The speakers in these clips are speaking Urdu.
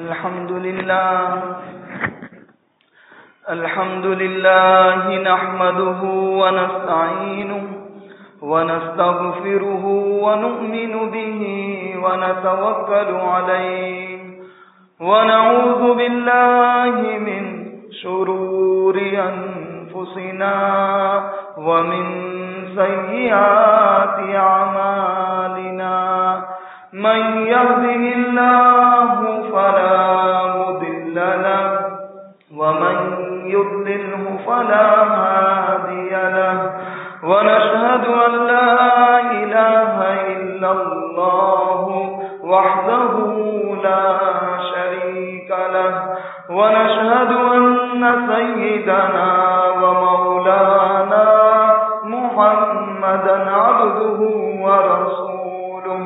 الحمد لله نحمده ونستعينه ونستغفره ونؤمن به ونتوكل عليه ونعوذ بالله من شرور أنفسنا ومن سيئات أعمالنا من يهده الله فلا مضل له ومن يضلله فلا هادي له ونشهد أن لا إله إلا الله وحده لا شريك له ونشهد أن سيدنا ومولانا محمدا عبده ورسوله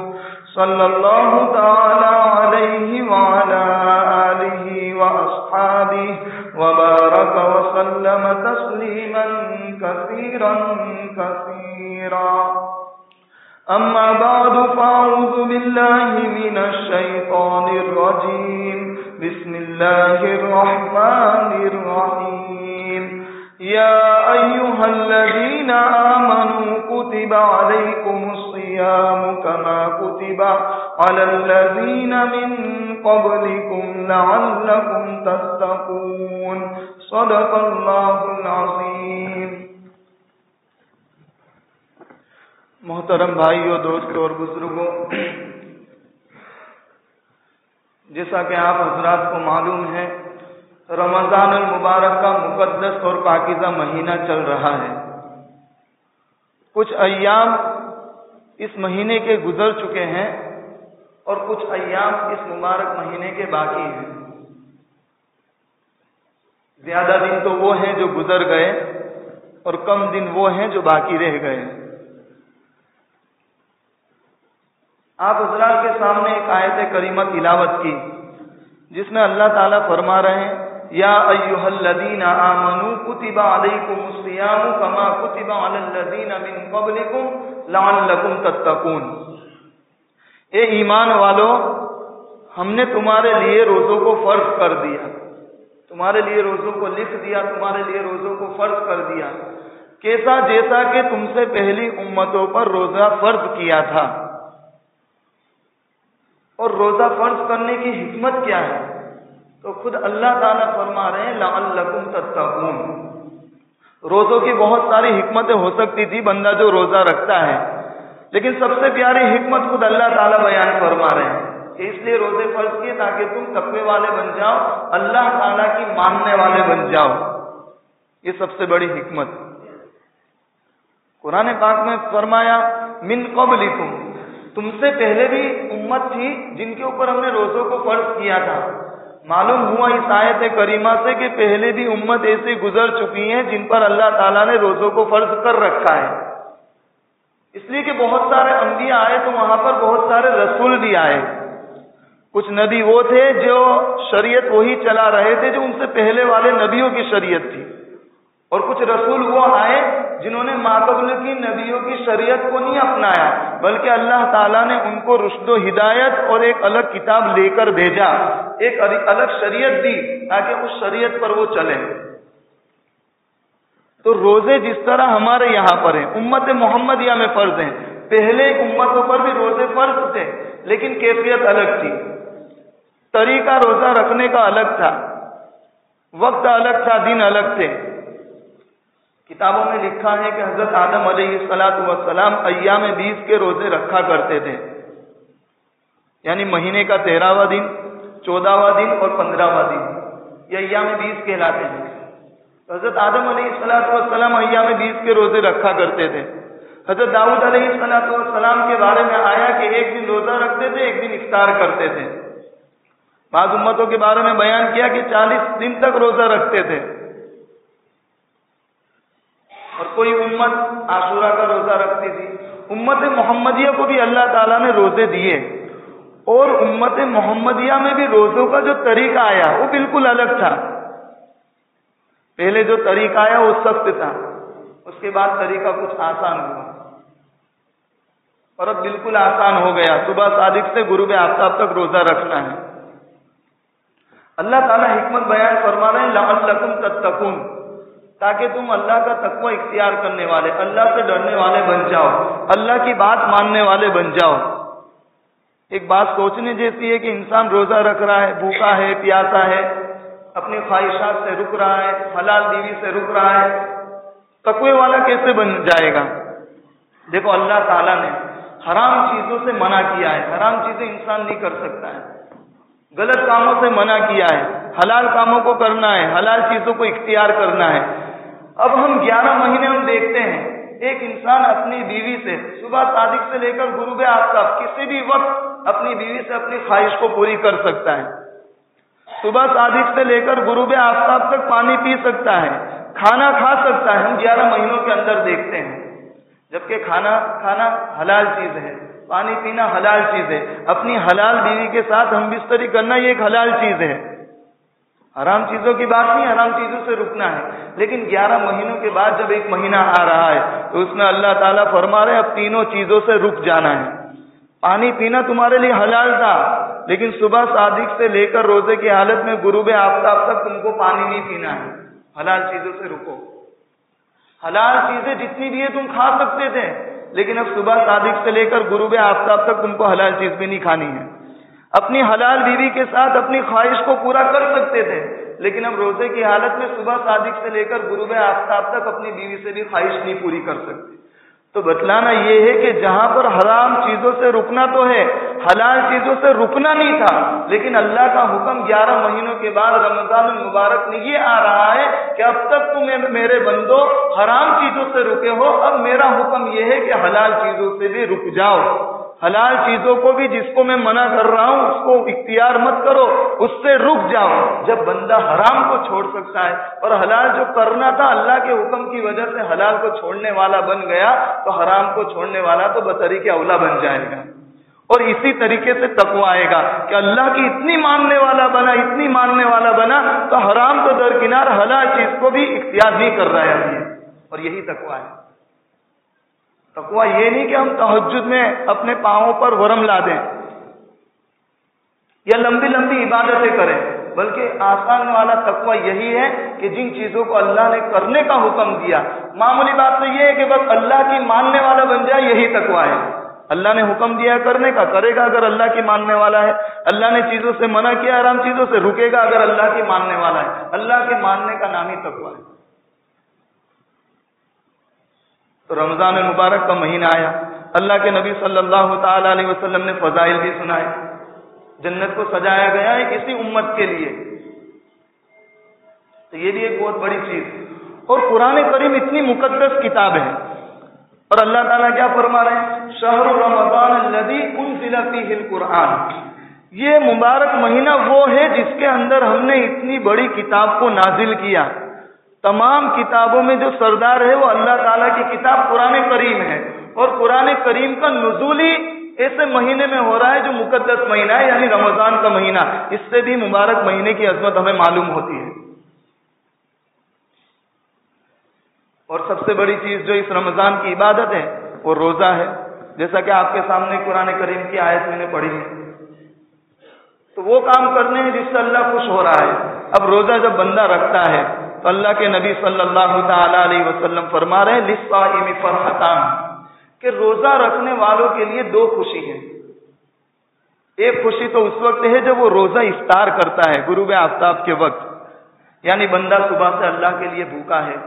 صلى الله تعالى عليه وعلى آله وأصحابه وبارك وسلم تسليما كثيرا كثيرا أما بعد فأعوذ بالله من الشيطان الرجيم بسم الله الرحمن الرحيم يا أيها الذين آمنوا كتب عليكم الصيام كما كتب على الذين من قبلكم لعلكم تتقون صدق الله العظيم. محترم بھائیو، دوستو اور بزرگوں، جیسا کہ آپ حضرات کو معلوم ہے، رمضان المبارک کا مقدس اور پاکیزہ مہینہ چل رہا ہے. کچھ ایام اس مہینے کے گزر چکے ہیں اور کچھ ایام اس مبارک مہینے کے باقی ہیں. زیادہ دن تو وہ ہیں جو گزر گئے اور کم دن وہ ہیں جو باقی رہ گئے. آپ حضرات کے سامنے ایک آیت کریمہ تلاوت کی جس میں اللہ تعالیٰ فرما رہے ہیں یا ایھا الذین آمنوا کتب علیکم الصیام کما کتب علی الذین من قبلکم لعلکم تتقون. اے ایمان والو، ہم نے تمہارے لیے روزوں کو فرض کر دیا، تمہارے لیے روزوں کو لکھ دیا، تمہارے لیے روزوں کو فرض کر دیا، کیسا جیسا کہ تم سے پہلی امتوں پر روزہ فرض کیا تھا. اور روزہ فرض کرنے کی حکمت کیا ہے؟ تو خود اللہ تعالیٰ فرما رہے ہیں لعلکم تتقون. روزوں کی بہت ساری حکمتیں ہو سکتی تھی بندہ جو روزہ رکھتا ہے، لیکن سب سے پیاری حکمت خود اللہ تعالیٰ بیان فرما رہے ہیں کہ اس لیے روزے فرض کیے تاکہ تم تقوی والے بن جاؤ، اللہ تعالیٰ کی ماننے والے بن جاؤ. یہ سب سے بڑی حکمت. قرآن پاک میں فرمایا من قبلکم، تم سے پہلے بھی امت تھی جن کے اوپر ہم نے روزوں کو فرض کیا تھا. معلوم ہوا اس آیت کریمہ سے کہ پہلے بھی امت ایسی گزر چکی ہیں جن پر اللہ تعالیٰ نے روزوں کو فرض کر رکھا ہے. اس لیے کہ بہت سارے انبیاء آئے تو وہاں پر بہت سارے رسول بھی آئے. کچھ نبی وہ تھے جو شریعت وہی چلا رہے تھے جو ان سے پہلے والے نبیوں کی شریعت تھی، اور کچھ رسول وہ آئے جنہوں نے ماقبل کی نبیوں کی شریعت کو نہیں اپنایا، بلکہ اللہ تعالیٰ نے ان کو رشد و ہدایت اور ایک الگ کتاب لے کر بھیجا، ایک الگ شریعت دی تاکہ اس شریعت پر وہ چلے. تو روزے جس طرح ہمارے یہاں پر ہیں، امت محمدیہ میں فرض ہیں، پہلے امتوں پر بھی روزے فرض تھے لیکن کیفیت الگ تھی، طریقہ روزہ رکھنے کا الگ تھا، وقت الگ تھا، دن الگ تھے. کتابوں میں لکھا ہے کہ حضرت آدم علیہ السلام ایام 20 کے روزے رکھا کرتے تھے، یعنی مہینے کا 13واں دن، 14واں دن اور 15واں دن، یہ ایام 20 کہلاتے ہیں. حضرت آدم علیہ السلام ایام 20 کے روزے رکھا کرتے تھے. حضرت داؤد علیہ السلام کے بارے میں آیا کہ ایک دن روزہ رکھتے تھے، ایک دن افطار کرتے تھے. بعض امتوں کے بارے میں بیان کیا کہ 40 دن تک روزہ رکھتے تھے. اور کوئی امت عاشورہ کا روزہ رکھتی تھی. امت محمدیہ کو بھی اللہ تعالیٰ نے روزے دیے، اور امت محمدیہ میں بھی روزوں کا جو طریقہ آیا وہ بالکل الگ تھا. پہلے جو طریقہ آیا وہ سخت تھا، اس کے بعد طریقہ کچھ آسان ہوا، اور اب بالکل آسان ہو گیا. صبح صادق سے غروب آفتاب تک روزہ رکھنا ہے. اللہ تعالیٰ حکمت بیان فرما رہے ہیں لعلکم تتقون، تاکہ تم اللہ کا تقوی اختیار کرنے والے، اللہ سے ڈرنے والے بن جاؤ، اللہ کی بات ماننے والے بن جاؤ۔ ایک بات سوچنے جیسی ہے کہ انسان روزہ رکھ رہا ہے، بھوکا ہے، پیاسا ہے، اپنی خواہشات سے رک رہا ہے، حلال بیوی سے رک رہا ہے، تقوی والا کیسے بن جائے گا؟ دیکھو اللہ تعالیٰ نے حرام چیزوں سے منع کیا ہے، حرام چیزیں انسان نہیں کر سکتا ہے، غلط کاموں سے منع کیا ہے، حلال کاموں کو کرنا ہے، حلال چیزوں کو اختیار کرنا ہے۔ اب ہم 11 مہینے ہم دیکھتے ہیں ایک انسان اپنی بیوی سے صبح صادق سے لے کر غروب آفتاب کسی بھی وقت اپنی بیوی سے اپنی خواہش کو پوری کر سکتا ہے، صبح صادق سے لے کر غروب آفتاب تک پانی پی سکتا ہے، کھانا کھا سکتا ہے، ہم 11 مہینوں کے اندر دیکھتے ہیں، جبکہ کھانا حلال چیز ہے، پانی پینا حلال چیز ہے، اپنی حلال بیوی کے ساتھ ہم بستری کرنا یہ ایک حلال چیز ہے، حرام چیزوں کی بات نہیں، حرام چیزوں سے رکنا ہے۔ لیکن 11 مہینوں کے بعد جب ایک مہینہ آ رہا ہے تو اس میں اللہ تعالیٰ فرما رہے اب تینوں چیزوں سے رک جانا ہے۔ پانی پینا تمہارے لیے حلال تھا، لیکن صبح صادق سے لے کر روزے کی حالت میں غروب آفتاب تک تم کو پانی نہیں پینا ہے، حلال چیزوں سے رکو۔ حلال چیزیں جتنی بھی ہے تم کھا سکتے تھے، لیکن اب صبح صادق سے لے کر غروب آفتاب تک تم کو حلال چیز بھی نہیں کھانی ہے۔ اپنی حلال بیوی کے ساتھ اپنی خواہش کو پورا کر سکتے تھے، لیکن اب روزے کی حالت میں صبح صادق سے لے کر غروب آفتاب تک اپنی بیوی سے بھی خواہش نہیں پوری کر سکتے۔ تو بتلانا یہ ہے کہ جہاں پر حرام چیزوں سے رکنا تو ہے، حلال چیزوں سے رکنا نہیں تھا، لیکن اللہ کا حکم 11 مہینوں کے بعد رمضان المبارک میں یہ آ رہا ہے کہ اب تک تم میرے بندو حرام چیزوں سے رکے ہو، اب میرا حکم یہ ہے کہ حلال چیزوں سے بھی رک جاؤ۔ حلال چیزوں کو بھی جس کو میں منع کر رہا ہوں اس کو اختیار مت کرو، اس سے رک جاؤ۔ جب بندہ حرام کو چھوڑ سکتا ہے اور حلال جو کرنا تھا اللہ کے حکم کی وجہ سے حلال کو چھوڑنے والا بن گیا، تو حرام کو چھوڑنے والا تو بطریق اولا بن جائے گا۔ اور اسی طریقے سے تقوی آئے گا کہ اللہ کی اتنی ماننے والا بنا، اتنی ماننے والا بنا تو حرام تو درکنار حلال چیز کو بھی اختیار نہیں کر رہا ہے، اور یہی تقوی ہے۔ تقوی یہ نہیں کہ ہم تہجد میں اپنے پاؤں پر ورم لا دیں یا لمبی لمبی عبادتیں کریں، بلکہ آسان والا تقوی یہی ہے کہ جن چیزوں کو اللہ نے کرنے کا حکم دیا، معمولی بات تو یہ ہے کہ بس اللہ کی ماننے والا بن جائے، یہی تقوی ہے۔ اللہ نے حکم دیا کرنے کا، کرے گا اگر اللہ کی ماننے والا ہے۔ اللہ نے چیزوں سے منع کیا حرام چیزوں سے، رکے گا اگر اللہ کی ماننے والا ہے۔ اللہ کے ماننے کا نام ہی تقوی ہے۔ تو رمضان المبارک کا مہینہ آیا، اللہ کے نبی صلی اللہ تعالی علیہ وسلم نے فضائل بھی سنائے، جنت کو سجایا گیا ہے اسی امت کے لیے، تو یہ بھی ایک بہت بڑی چیز۔ اور قرآن کریم اتنی مقدس کتاب ہے، اور اللہ تعالیٰ کیا فرما رہے ہیں؟ شہر رمضان الذی انزل فیہ القرآن، یہ مبارک مہینہ وہ ہے جس کے اندر ہم نے اتنی بڑی کتاب کو نازل کیا۔ تمام کتابوں میں جو سردار ہے وہ اللہ تعالیٰ کی کتاب قرآن کریم ہے، اور قرآن کریم کا نزول ہی ایسے مہینے میں ہو رہا ہے جو مقدس مہینہ ہے، یعنی رمضان کا مہینہ۔ اس سے بھی مبارک مہینے کی عظمت ہمیں معلوم ہوتی ہے۔ اور سب سے بڑی چیز جو اس رمضان کی عبادت ہے وہ روزہ ہے، جیسا کہ آپ کے سامنے قرآن کریم کی آیت میں نے پڑھی ہے۔ تو وہ کام کرنے ہیں جس سے اللہ خوش ہو رہا ہے۔ اب روزہ جب بندہ رکھتا ہے تو اللہ کے نبی صلی اللہ تعالی علیہ وسلم فرما رہے ہیں للصائم فرحتان، کہ روزہ رکھنے والوں کے لیے 2 خوشی ہیں۔ ایک خوشی تو اس وقت ہے جب وہ روزہ افطار کرتا ہے غروب آفتاب کے وقت، یعنی بندہ صبح سے اللہ کے لیے بھوکا ہے،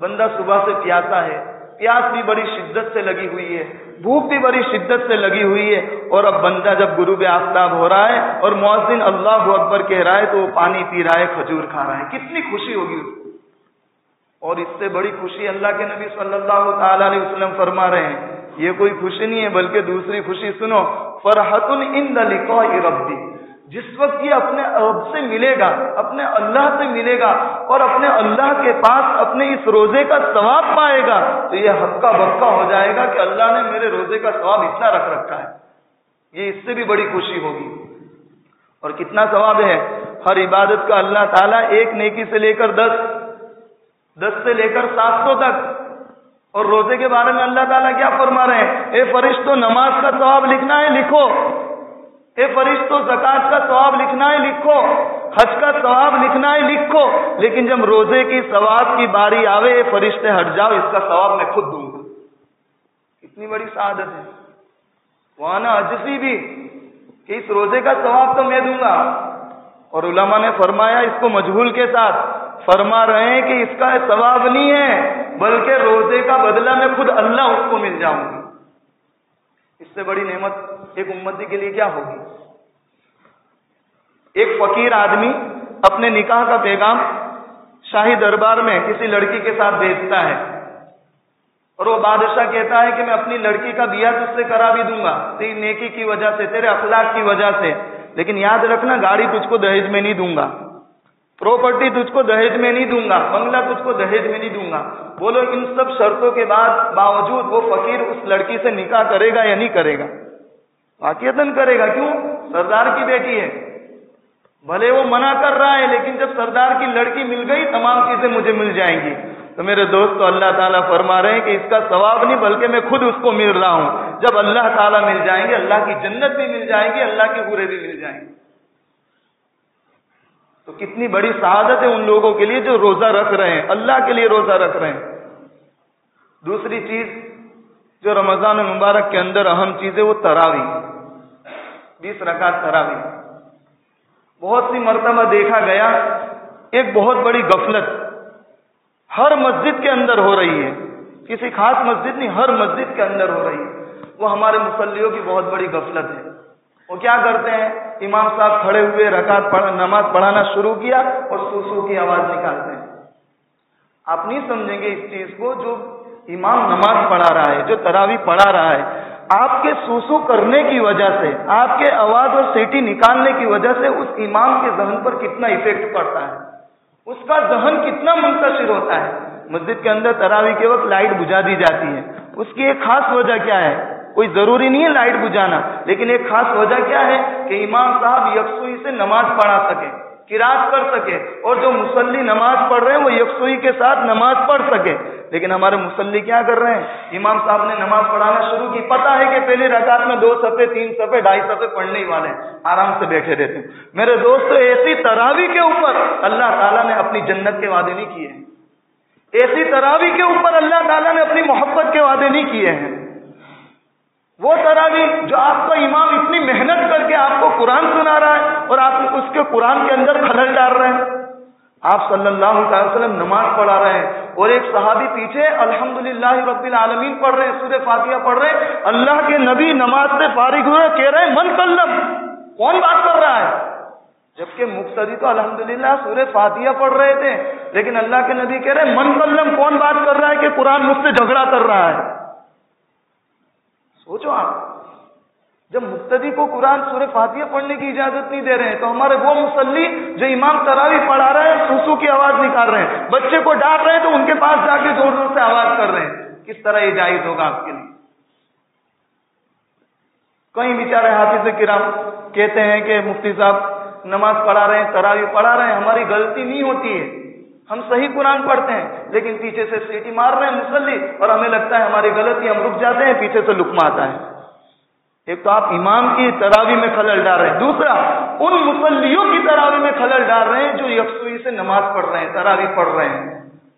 بندہ صبح سے پیاسا ہے، پیاس بھی بڑی شدت سے لگی ہوئی ہے، بھوک بھی بڑی شدت سے لگی ہوئی ہے، اور اب بندہ جب غروب آفتاب ہو رہا ہے اور مؤذن اللہ اکبر کہہ رہا ہے تو وہ پانی پی رہا ہے، کھجور کھا رہا ہے، کتنی خوشی ہوگی اس کو۔ اور اس سے بڑی خوشی اللہ کے نبی صلی اللہ تعالی علیہ وسلم فرما رہے ہیں، یہ کوئی خوشی نہیں ہے بلکہ دوسری خوشی سنو، فرحۃ عند لقاء ربی، جس وقت یہ اپنے رب سے ملے گا، اپنے اللہ سے ملے گا اور اپنے اللہ کے پاس اپنے اس روزے کا ثواب پائے گا، تو یہ ہکا بکا ہو جائے گا کہ اللہ نے میرے روزے کا ثواب اتنا رکھ رکھا ہے، یہ اس سے بھی بڑی خوشی ہوگی۔ اور کتنا ثواب ہے، ہر عبادت کا اللہ تعالیٰ ایک نیکی سے لے کر 10 سے لے کر 700 تک۔ اور روزے کے بارے میں اللہ تعالیٰ کیا فرما رہے ہیں؟ اے فرشتوں نماز کا ثواب لکھنا ہے لکھو، اے فرشتوں زکات کا ثواب لکھنا ہے لکھو، حج کا ثواب لکھنا ہے لکھو، لیکن جب روزے کی ثواب کی باری آوے فرشتے ہٹ جاؤ، اس کا ثواب میں خود دوں گا۔ کتنی بڑی سعادت ہے، وانا اجزی بھی، کہ اس روزے کا ثواب تو میں دوں گا۔ اور علماء نے فرمایا اس کو مجہول کے ساتھ، فرما رہے ہیں کہ اس کا ثواب نہیں ہے بلکہ روزے کا بدلہ میں خود اللہ اس کو مل جاؤں گا۔ اس سے بڑی نعمت ایک امتی کے لیے کیا ہوگی؟ ایک فقیر آدمی اپنے نکاح کا پیغام شاہی دربار میں کسی لڑکی کے ساتھ بھیجتا ہے، اور وہ بادشاہ کہتا ہے کہ میں اپنی لڑکی کا بیاہ تجھ سے کرا بھی دوں گا تیری نیکی کی وجہ سے، تیرے اخلاق کی وجہ سے، لیکن یاد رکھنا گاڑی تجھ کو دہیج میں نہیں دوں گا، پراپرٹی تجھ کو دہیج میں نہیں دوں گا، بنگلہ تجھ کو دہیج میں نہیں دوں گا۔ بولو ان سب شرطوں کے باوجود وہ فقیر اس لڑکی سے نکاح کرے گا یا نہیں کرے گا؟ واقعتاً کرے گا۔ کیوں؟ سردار کی بیٹی ہے، بھلے وہ منع کر رہا ہے لیکن جب سردار کی لڑکی مل گئی تمام چیزیں مجھے مل جائیں گی۔ تو میرے دوستو اللہ تعالیٰ فرما رہے ہیں کہ اس کا ثواب نہیں بلکہ میں خود اس کو مل رہا ہوں۔ جب اللہ تعالیٰ مل جائیں گے اللہ کی جنت بھی مل جائے گی، اللہ کے حوریں بھی مل جائیں گے۔ تو کتنی بڑی سعادت ہے ان لوگوں کے لیے جو روزہ رکھ رہے ہیں، اللہ کے لیے روزہ رکھ رہے ہیں۔ دوسری چیز جو رمضان المبارک کے اندر اہم چیز ہے وہ تراویح، 20 رکعت تراویح۔ بہت سی مرتبہ دیکھا گیا ایک بہت بڑی غفلت ہر مسجد کے اندر ہو رہی ہے، کسی خاص مسجد نہیں، ہر مسجد کے اندر ہو رہی ہے۔ وہ ہمارے مصلیوں کی بہت بڑی غفلت ہے۔ وہ کیا کرتے ہیں؟ امام صاحب کھڑے ہوئے نماز پڑھانا شروع کیا اور سو کی آواز نکالتے ہیں۔ آپ نہیں سمجھیں گے اس چیز کو، جو امام نماز پڑھا رہا ہے، جو تراویح پڑھا رہا ہے، آپ کے سوسو کرنے کی وجہ سے، آپ کے آواز اور سیٹی نکالنے کی وجہ سے اس امام کے ذہن پر کتنا ایفیکٹ پڑتا ہے، اس کا ذہن کتنا منتشر ہوتا ہے۔ مسجد کے اندر تراویح کے وقت لائٹ بجھا دی جاتی ہے، اس کی ایک خاص وجہ کیا ہے؟ کوئی ضروری نہیں ہے لائٹ بجھانا، لیکن ایک خاص وجہ کیا ہے کہ امام صاحب یکسوئی سے نماز پڑھا سکے، قرات کر سکے، اور جو مصلی نماز پڑھ رہے ہیں وہ یکسوئی کے ساتھ نماز پڑھ سکے۔ لیکن ہمارے مصلی کیا کر رہے ہیں؟ امام صاحب نے نماز پڑھانا شروع کی، پتہ ہے کہ پہلی رکعت میں 2 صفحے 3 صفحے 2.5 صفحے پڑھنے ہی والے ہیں، آرام سے بیٹھے رہتے ہیں۔ میرے دوستو ایسی تراویح کے اوپر اللہ تعالیٰ نے اپنی جنت کے وعدے نہیں کیے ہیں، ایسی تراویح کے اوپر اللہ تعالیٰ نے اپنی محبت کے وعدے نہیں کیے ہیں۔ وہ تراویح جو آپ کا امام اتنی محنت کر کے آپ کو قرآن سنا رہا ہے اور آپ اس کے قرآن کے اندر خلل ڈال رہے ہیں، آپ صلی اللہ علیہ وسلم نماز پڑھا رہے ہیں اور ایک صحابی پیچھے الحمدللہ رب العالمین پڑھ رہے ہیں، سورہ فاتحہ پڑھ رہے ہیں، اللہ کے نبی نماز سے فارغ ہوئے کہہ رہے ہیں من کلم، کون بات کر رہا ہے؟ جبکہ مقتدی تو الحمدللہ سورہ فاتحہ پڑھ رہے تھے، لیکن اللہ کے نبی کہہ رہے ہیں من کلم، کون بات کر رہا ہے کہ قرآن مجھ سے جھگڑا کر رہا ہے؟ سوچو آپ، جب مقتدی کو قرآن سورہ فاتحہ پڑھنے کی اجازت نہیں دے رہے ہیں تو ہمارے وہ مصلی جو امام تراویح پڑھا رہے ہیں سوسو کی آواز نکال رہے ہیں، بچے کو ڈانٹ رہے ہیں تو ان کے پاس جا کے زور زور سے آواز کر رہے ہیں، کس طرح یہ جائز ہوگا آپ کے لیے؟ کئی بیچارے حافظ کرام کہتے ہیں کہ مفتی صاحب نماز پڑھا رہے ہیں، تراویح پڑھا رہے ہیں، ہماری غلطی نہیں ہوتی ہے، ہم صحیح قرآن پڑھتے ہیں، لیکن پیچھے سے سیٹی مار رہے ہیں مصلی اور ہمیں لگتا ہے ہماری غلطی، ہم رک جاتے ہیں، پیچھے سے لقمہ آتا ہے۔ ایک تو آپ امام کی تراویح میں خلل ڈال رہے ہیں، دوسرا ان مصلیوں کی تراویح میں خلل ڈال رہے ہیں جو یکسوئی سے نماز پڑھ رہے ہیں، تراویح پڑھ رہے ہیں۔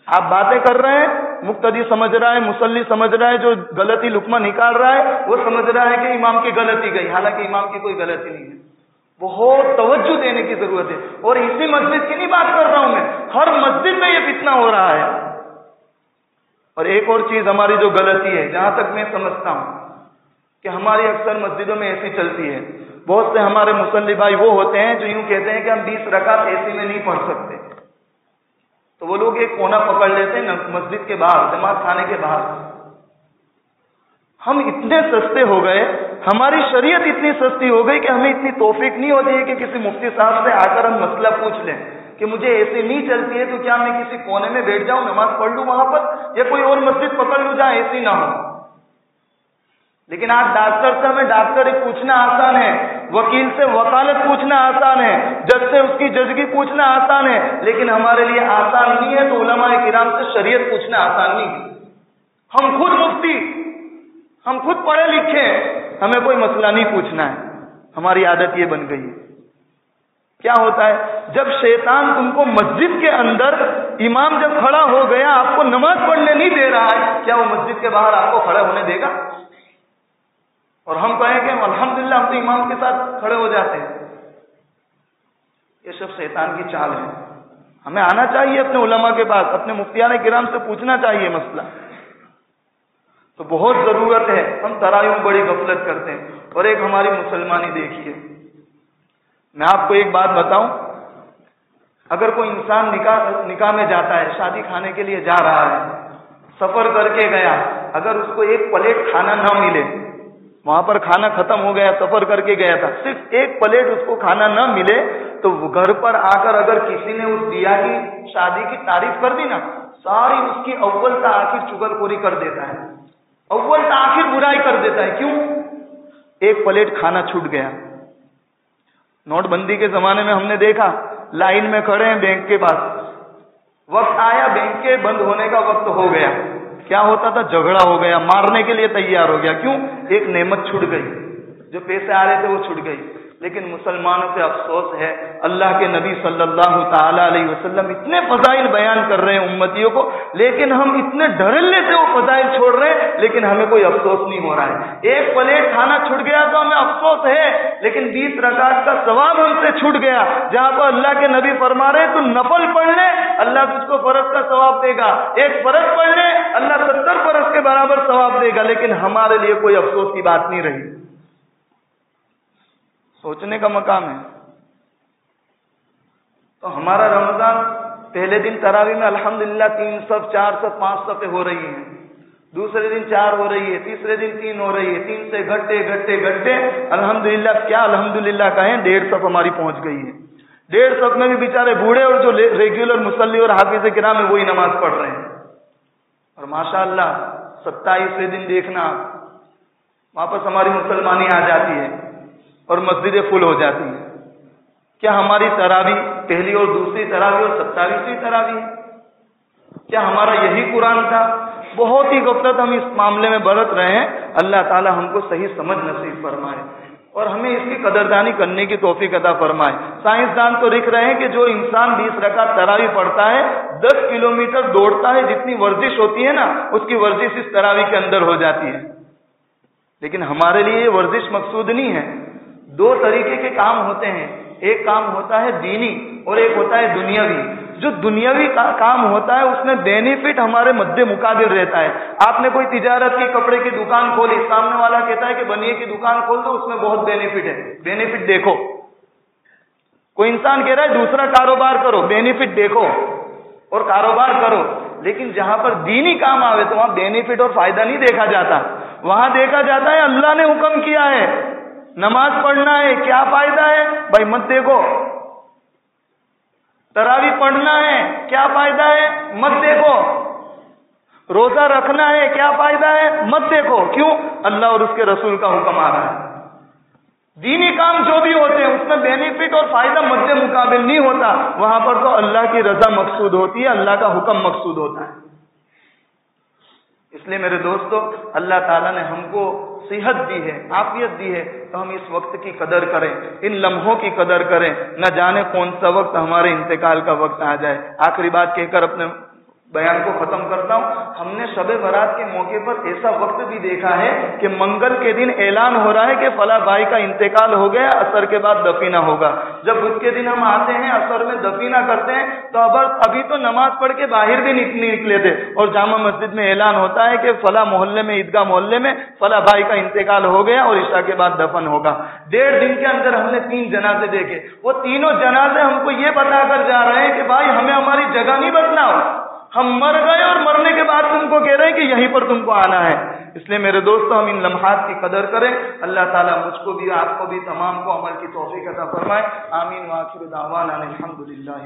آپ باتیں کر رہے ہیں، مقتدی سمجھ رہا ہے، مصلی سمجھ رہا ہے، جو غلطی لقمہ نکال رہا ہے وہ سمجھ رہا ہے کہ امام کی غلطی گئی، حالانکہ امام کی کوئی غلطی نہیں ہے۔ بہت توجہ دینے کی ضرورت ہے، اور اسی مسجد کی نہیں بات کر رہا ہوں میں، ہر مسجد میں یہ فتنہ ہو رہا ہے۔ اور ایک اور چیز ہماری جو غلطی ہے، جہاں تک میں سمجھتا ہوں کہ ہماری اکثر مسجدوں میں ایسی چلتی ہے، بہت سے ہمارے مصلی بھائی وہ ہوتے ہیں جو یوں کہتے ہیں کہ ہم 20 رکعت ایسی میں نہیں پڑھ سکتے، تو وہ لوگ ایک کونا پکڑ لیتے ہیں مسجد کے باہر، جماعت خانے کے باہر۔ ہم اتنے سستے ہو گئے، ہماری شریعت اتنی سستی ہو گئی کہ ہمیں اتنی توفیق نہیں ہوتی ہے کہ کسی مفتی صاحب سے آ کر ہم مسئلہ پوچھ لیں کہ مجھے ایسی نہیں چلتی ہے تو کیا میں کسی کونے میں بیٹھ جاؤں، نماز پڑھ لوں وہاں پر، یا کوئی اور مسجد پکڑ لوں جہاں ایسی نہ ہو۔ لیکن آج ڈاکٹر سے ہمیں ڈاکٹری پوچھنا آسان ہے، وکیل سے وکالت پوچھنا آسان ہے، جج سے اس کی ججگی پوچھنا آسان ہے، لیکن ہمارے لیے آسان نہیں ہے تو علماء کرام سے شریعت پوچھنا آسان نہیں ہے۔ ہم خود مفتی، ہم خود پڑھے لکھے ہیں، ہمیں کوئی مسئلہ نہیں پوچھنا ہے، ہماری عادت یہ بن گئی ہے۔ کیا ہوتا ہے؟ جب شیطان تم کو مسجد کے اندر امام جب کھڑا ہو گیا آپ کو نماز پڑھنے نہیں دے رہا ہے، کیا وہ مسجد کے باہر آپ کو کھڑے ہونے دے گا؟ اور ہم کہیں کہ الحمدللہ ہم تو امام کے ساتھ کھڑے ہو جاتے ہیں. یہ سب شیطان کی چال ہے. ہمیں آنا چاہیے اپنے علماء کے پاس، اپنے مفتیان کرام سے پوچھنا چاہیے مسئلہ. تو بہت ضرورت ہے. ہم تراویح میں بڑی غفلت کرتے ہیں. اور ایک ہماری مسلمانی دیکھیے، میں آپ کو ایک بات بتاؤں، اگر کوئی انسان نکاح میں جاتا ہے، شادی کھانے کے لیے جا رہا ہے، سفر کر کے گیا، اگر اس کو ایک پلیٹ کھانا نہ ملے، وہاں پر کھانا ختم ہو گیا، سفر کر کے گیا تھا، صرف ایک پلیٹ اس کو کھانا نہ ملے، تو گھر پر آ کر اگر کسی نے اس دیا کی شادی کی تعریف کر دی نا، ساری اس کی اول تا آخر چغل خوری کر دیتا ہے، اول تا آخر برائی کر دیتا ہے. کیوں؟ ایک پلیٹ کھانا چھوٹ گیا. نوٹ بندی کے زمانے میں ہم نے دیکھا لائن میں کھڑے ہیں بینک کے پاس، وقت آیا بینک کے بند ہونے کا وقت ہو گیا، کیا ہوتا تھا؟ جھگڑا ہو گیا، مارنے کے لیے تیار ہو گیا. کیوں؟ ایک نعمت چھوٹ گئی، جو پیسے آ رہے تھے وہ چھوٹ گئی. لیکن مسلمانوں پہ افسوس ہے، اللہ کے نبی صلی اللہ تعالی علیہ وسلم اتنے فضائل بیان کر رہے ہیں امتیوں کو، لیکن ہم اتنے ڈھرلے سے وہ فضائل چھوڑ رہے ہیں، لیکن ہمیں کوئی افسوس نہیں ہو رہا ہے. ایک پلیٹ کھانا چھوٹ گیا تو ہمیں افسوس ہے، لیکن 20 رکعت کا ثواب ہم سے چھوٹ گیا. جہاں پر اللہ کے نبی فرما رہے تو نفل پڑھ لے اللہ تجھ کو فرض کا ثواب دے گا، ایک فرض پڑھ لے اللہ 70 فرض کے برابر ثواب دے گا. لیکن ہمارے لیے کوئی افسوس کی بات نہیں رہی. سوچنے کا مقام ہے. تو ہمارا رمضان پہلے دن تراویح میں الحمدللہ 3 صف 4 صف 5 صفیں ہو رہی ہیں، دوسرے دن 4 ہو رہی ہے، تیسرے دن 3 ہو رہی ہے، 3 سے گھٹے الحمدللہ کیا الحمدللہ کہیں 1.5 صف ہماری پہنچ گئی ہے. 1.5 صف میں بھی بیچارے بوڑھے اور جو ریگولر مصلی اور حافظ کرام ہیں وہی نماز پڑھ رہے ہیں. اور ماشاءاللہ 27ویں دن دیکھنا واپس ہماری مسلمانی آ جاتی ہے اور مسجدیں فل ہو جاتی ہیں. کیا ہماری تراویح پہلی اور دوسری تراویح اور 27ویں تراویح ہے؟ کیا ہمارا یہی قرآن تھا؟ بہت ہی غفلت ہم اس معاملے میں برت رہے ہیں. اللہ تعالی ہم کو صحیح سمجھ نصیب فرمائے اور ہمیں اس کی قدردانی کرنے کی توفیق عطا فرمائے. سائنسدان تو لکھ رہے ہیں کہ جو انسان 20 رکعت تراویح پڑھتا ہے 10 کلومیٹر دوڑتا ہے، جتنی ورزش ہوتی ہے نا اس کی ورزش اس تراویح کے اندر ہو جاتی ہے. لیکن ہمارے لیے یہ ورزش مقصود نہیں ہے. 2 طریقے کے کام ہوتے ہیں، ایک کام ہوتا ہے دینی اور ایک ہوتا ہے دنیاوی. جو دنیاوی کام ہوتا ہے اس میں بینیفٹ ہمارے مد مقابل رہتا ہے. آپ نے کوئی تجارت کی، کپڑے کی دکان کھولی، سامنے والا کہتا ہے کہ بنیے کی دکان کھول دو، اس میں بہت بینیفٹ ہے، بینیفٹ دیکھو. کوئی انسان کہہ رہا ہے دوسرا کاروبار کرو، بینیفٹ دیکھو اور کاروبار کرو. لیکن جہاں پر دینی کام آوے تو وہاں بینیفٹ اور فائدہ نہیں دیکھا جاتا. وہاں دیکھا جاتا ہے اللہ نے حکم کیا ہے نماز پڑھنا ہے، کیا فائدہ ہے بھائی مت دیکھو. تراویح پڑھنا ہے، کیا فائدہ ہے مت دیکھو. روزہ رکھنا ہے، کیا فائدہ ہے مت دیکھو. کیوں؟ اللہ اور اس کے رسول کا حکم آ رہا ہے. دینی کام جو بھی ہوتے ہیں اس میں بینیفٹ اور فائدہ مد مقابل نہیں ہوتا. وہاں پر تو اللہ کی رضا مقصود ہوتی ہے، اللہ کا حکم مقصود ہوتا ہے. اس لیے میرے دوستو اللہ تعالیٰ نے ہم کو صحت دی ہے، عافیت دی ہے، تو ہم اس وقت کی قدر کریں، ان لمحوں کی قدر کریں. نہ جانے کون سا وقت ہمارے انتقال کا وقت آ جائے. آخری بات کہہ کر اپنے بیان کو ختم کرتا ہوں. ہم نے شب برات کے موقع پر ایسا وقت بھی دیکھا ہے کہ منگل کے دن اعلان ہو رہا ہے کہ فلاں بھائی کا انتقال ہو گیا، عصر کے بعد دفینہ ہوگا. جب بدھ کے دن ہم آتے ہیں عصر میں دفینہ کرتے ہیں تو ابھی تو نماز پڑھ کے باہر بھی نکلے تھے اور جامع مسجد میں اعلان ہوتا ہے کہ فلاں محلے میں عیدگاہ محلے میں فلاں بھائی کا انتقال ہو گیا اور عشاء کے بعد دفن ہوگا. 1.5 دن کے اندر ہم نے 3 جنازے دیکھے. وہ تینوں جنازے ہم کو یہ بتا کر جا رہے ہیں کہ بھائی ہمیں ہماری جگہ نہیں بدلاؤ، ہم مر گئے اور مرنے کے بعد تم کو کہہ رہے ہیں کہ یہیں پر تم کو آنا ہے. اس لیے میرے دوستو ہم ان لمحات کی قدر کریں. اللہ تعالیٰ مجھ کو بھی آپ کو بھی تمام کو عمل کی توفیق عطا فرمائے. آمین. وآخر دعوانا الحمدللہ.